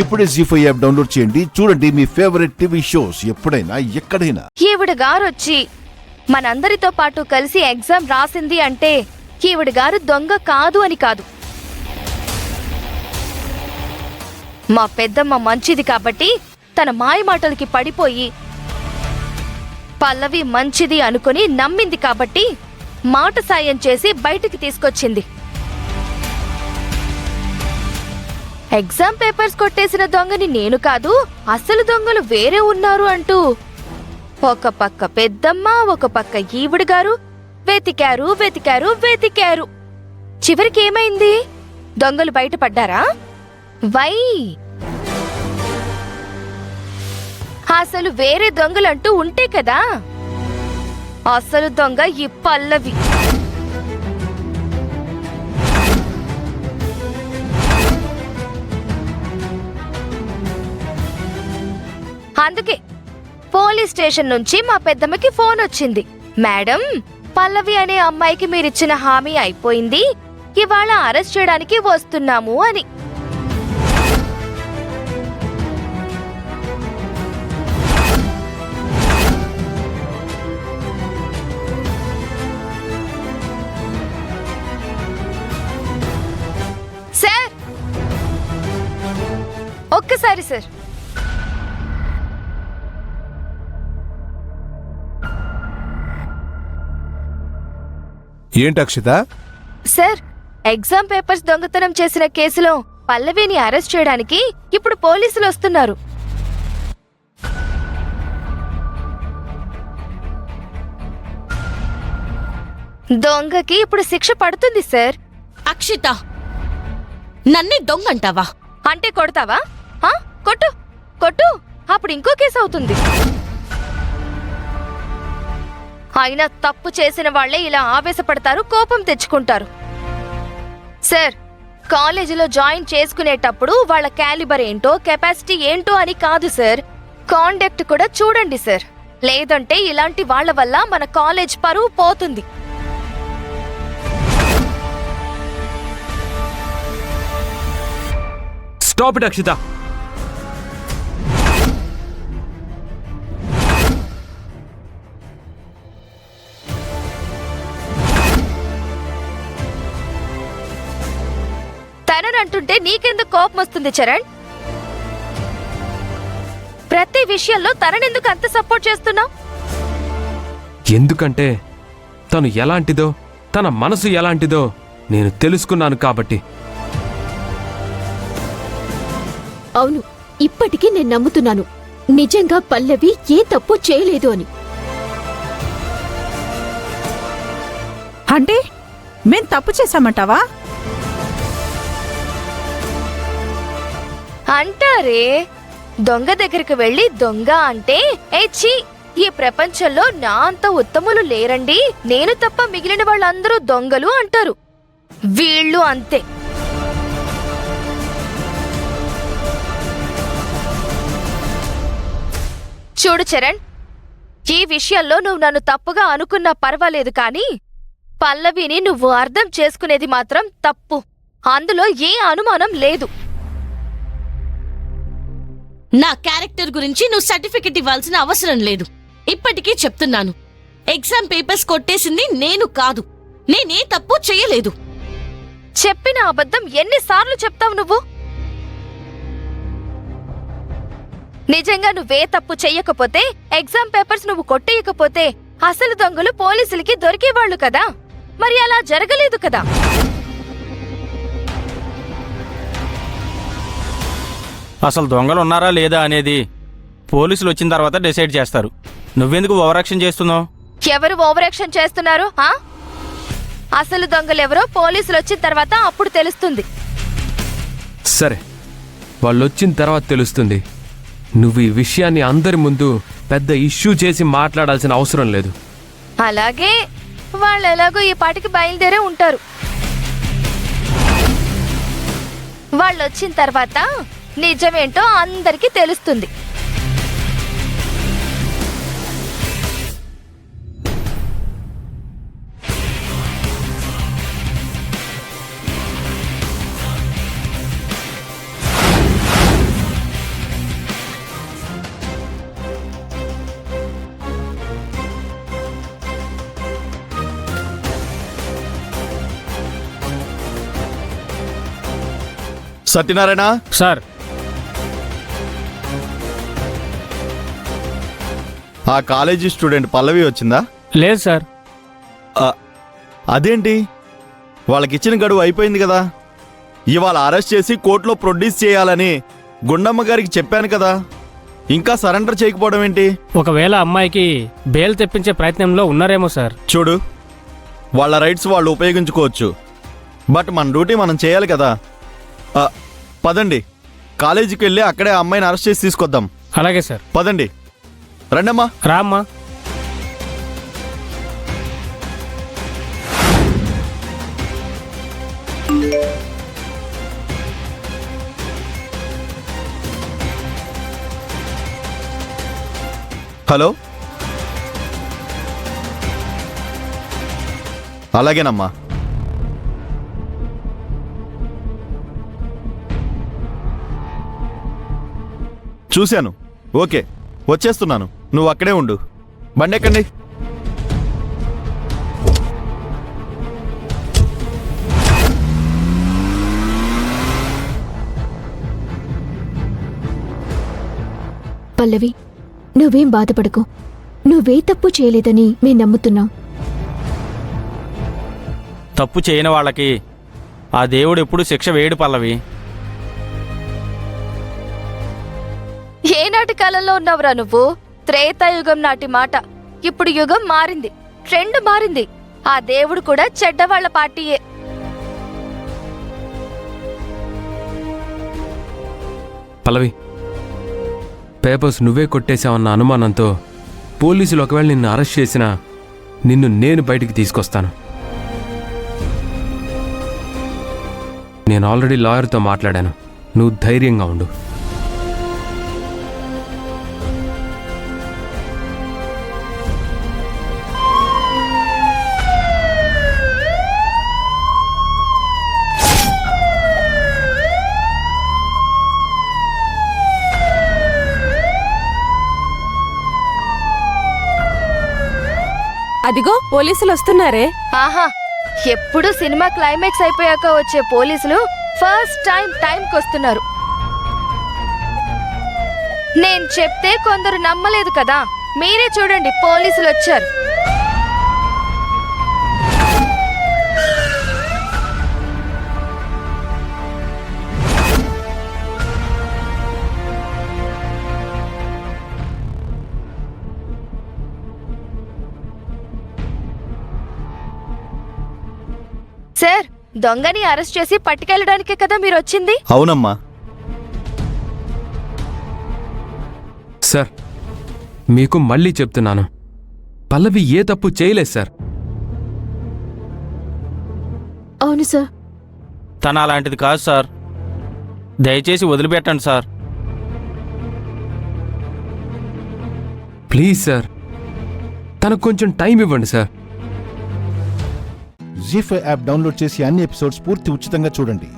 ఇప్పుడే జీ5 app download చేయండి. చూడండి మీ ఫేవరెట్ టీవీ షోస్ ఎప్పుడైనా ఎక్కడైనా. ఈవిడ గారొచ్చి మనందరితో పాటు కలిసి ఎగ్జామ్ రాసింది అంటే ఈవిడ గారు దొంగ కాదు అని కాదు. మా పెద్దమ్మ మంచిది కాబట్టి తన మాయమాటలకి పడిపోయి పల్లవి మంచిది అనుకుని నమ్మింది కాబట్టి మాట సాయం చేసి బయటికి తీసుకొచ్చింది. ఎగ్జామ్ పేపర్స్ కొట్టేసిన దొంగని నేను కాదు, అసలు దొంగలు వేరే ఉన్నారు అంటూ ఒక పక్క పెద్దమ్మ, ఒక పక్క ఈవిడ గారు వెతికారు వెతికారు వెతికారు. చివరికి ఏమైంది? దొంగలు బయటపడ్డారా? వై అసలు వేరే దొంగలంటూ ఉంటే కదా. అసలు దొంగ ఈ పల్లవి. అందుకే పోలీస్ స్టేషన్ నుంచి మా పెద్దమ్మకి ఫోన్ వచ్చింది. మేడం, పల్లవి అనే అమ్మాయికి మీరిచ్చిన హామీ అయిపోయింది, ఇవాళ అరెస్ట్ చేయడానికి వస్తున్నాము అని. సార్, ఒక్కసారి సార్. ఏంటి అక్షిత? సార్, ఎగ్జామ్ పేపర్స్ దొంగతనం చేసిన కేసులో పల్లవిని అరెస్ట్ చేయడానికి ఇప్పుడు పోలీసులు వస్తున్నారు. దొంగకి ఇప్పుడు శిక్ష పడుతుంది సార్. అక్షిత, నన్నే దొంగ అంటావా? అంటే కొడతావా? కొట్టు కొట్టు, అప్పుడు ఇంకో కేసు అవుతుంది. అయినా తప్పు చేసిన వాళ్లే ఇలా ఆవేశపడతారు, కోపం తెచ్చుకుంటారు. సార్, కాలేజీలో జాయిన్ చేసుకునేటప్పుడు వాళ్ళ క్యాలిబర్ ఏంటో, కెపాసిటీ ఏంటో అని కాదు సార్, కాండక్ట్ కూడా చూడండి సార్. లేదంటే ఇలాంటి వాళ్ల వల్ల మన కాలేజ్ పరువు పోతుంది. Stop it Akshita. తననంటుంటే నీకెందుకు కోపం వస్తుంది చరణ్? ప్రతి విషయంలో తననెందుకు అంత సపోర్ట్ చేస్తున్నావు? ఎందుకంటే తను ఎలాంటిదో, తన మనసు ఎలాంటిదో నేను తెలుసుకున్నాను కాబట్టి. అవును, ఇప్పటికీ నేను నమ్ముతున్నాను నిజంగా పల్లవి ఏ తప్పు చేయలేదు అని. అంటే మేం తప్పు చేశామంటావా? అంటారే, దొంగ దగ్గరికి వెళ్లి దొంగ అంటే ఏచ్చి, ఈ ప్రపంచంలో నా అంత ఉత్తములు లేరండి, నేను తప్ప మిగిలిన వాళ్ళందరూ దొంగలు అంటారు. వీళ్ళు అంతే. చూడు చరణ్, ఈ విషయంలో నువ్వు నన్ను తప్పుగా అనుకున్నా పర్వాలేదు, కానీ పల్లవిని నువ్వు అర్థం చేసుకునేది మాత్రం తప్పు. అందులో ఏ అనుమానం లేదు. నా క్యారెక్టర్ గురించి నువ్వు సర్టిఫికెట్ ఇవ్వాల్సిన అవసరం లేదు. ఇప్పటికీ చెప్తున్నాను, ఎగ్జామ్ పేపర్స్ కొట్టేసింది నేను కాదు, నేనే తప్పు చెయ్యలేదు. చెప్పిన అబద్ధం ఎన్నిసార్లు చెప్తావు నువ్వు? నిజంగా నువ్వే తప్పు చెయ్యకపోతే, ఎగ్జామ్ పేపర్స్ నువ్వు కొట్టేయకపోతే అసలు దొంగలు పోలీసులకి దొరికేవాళ్లు కదా. మరి అలా జరగలేదు కదా. అసలు దొంగలు ఉన్నారా లేదా అనేది పోలీసులు వచ్చిన తర్వాత డిసైడ్ చేస్తారు. నువ్వెందుకు ఓవరాక్షన్ చేస్తున్నావు? ఎవరు ఓవరాక్షన్ చేస్తున్నారు? అసలు దొంగలెవరో పోలీసులు వచ్చిన తర్వాత అప్పుడు తెలుస్తుంది. సరే, వాళ్ళొచ్చిన తర్వాత తెలుస్తుంది. నువ్వు ఈ విషయాన్ని అందరి ముందు పెద్ద ఇష్యూ చేసి మాట్లాడాల్సిన అవసరం లేదు. అలాగే, వాళ్ళు ఎలాగో ఈ పాటికి బయలుదేరే ఉంటారు. వాళ్ళొచ్చిన తర్వాత నిజమేంటో అందరికీ తెలుస్తుంది. సత్యనారాయణ, సార్ ఆ కాలేజీ స్టూడెంట్ పల్లవి వచ్చిందా? లేదు సార్. అదేంటి, వాళ్ళకిచ్చిన గడువు అయిపోయింది కదా. ఇవాళ అరెస్ట్ చేసి కోర్టులో ప్రొడ్యూస్ చేయాలని గుండమ్మ గారికి చెప్పాను కదా, ఇంకా సరెండర్ చేయకపోవడం ఏంటి? ఒకవేళ అమ్మాయికి బెయిల్ తెప్పించే ప్రయత్నంలో ఉన్నారేమో సార్. చూడు, వాళ్ళ రైట్స్ వాళ్ళు ఉపయోగించుకోవచ్చు, బట్ మన డ్యూటీ మనం చేయాలి కదా. పదండి, కాలేజీకి వెళ్ళి అక్కడే ఆ అమ్మాయిని అరెస్ట్ చేసి తీసుకొద్దాం. అలాగే సార్. పదండి, రండమ్మా. రామ్మా. హలో, అలాగేనమ్మా. చూశాను, ఓకే, వచ్చేస్తున్నాను. నువ్వు అక్కడే ఉండు. బండెక్కండి. పల్లవి, నువ్వేం బాధపడకు. నువ్వే తప్పు చేయలేదని మేం నమ్ముతున్నాం. తప్పు చేయని వాళ్ళకి ఆ దేవుడు ఎప్పుడు శిక్ష వేయడు పల్లవి. ఏనాటి కాలంలో ఉన్నావురా నువ్వు? త్రేతాయుగం నాటి మాట. ఇప్పుడు యుగం మారింది, ట్రెండ్ మారింది. ఆ దేవుడు కూడా చెడ్డవాళ్ల పార్టీయే. పల్లవి, పేపర్స్ నువ్వే కొట్టేశావన్న అనుమానంతో పోలీసులు ఒకవేళ నిన్ను అరెస్ట్ చేసినా నిన్ను నేను బయటికి తీసుకొస్తాను. నేను ఆల్రెడీ లాయర్తో మాట్లాడాను. నువ్వు ధైర్యంగా ఉండు. అదిగో పోలీసులు వస్తున్నారే. ఆహా, ఎప్పుడు సినిమా క్లైమాక్స్ అయిపోయాక వచ్చే పోలీసులు ఫస్ట్ టైంకి వస్తున్నారు. నేను చెప్తే కొందరు నమ్మలేదు కదా, మీరే చూడండి, పోలీసులు వచ్చారు. సార్, దొంగని అరెస్ట్ చేసి పట్టుకెళ్ళడానికే కదా మీరు వచ్చింది? అవునమ్మా. సార్, మీకు మళ్ళీ చెప్తున్నాను, పల్లవి ఏ తప్పు చేయలేదు సార్. అవును సార్. తన అలాంటిది కాదు సార్. దయచేసి వదిలిపెట్టండి సార్. ప్లీజ్ సార్, తనకు కొంచెం టైం ఇవ్వండి సార్. జీ5 యాప్ డౌన్లోడ్ చేసి అన్ని ఎపిసోడ్స్ పూర్తి ఉచితంగా చూడండి.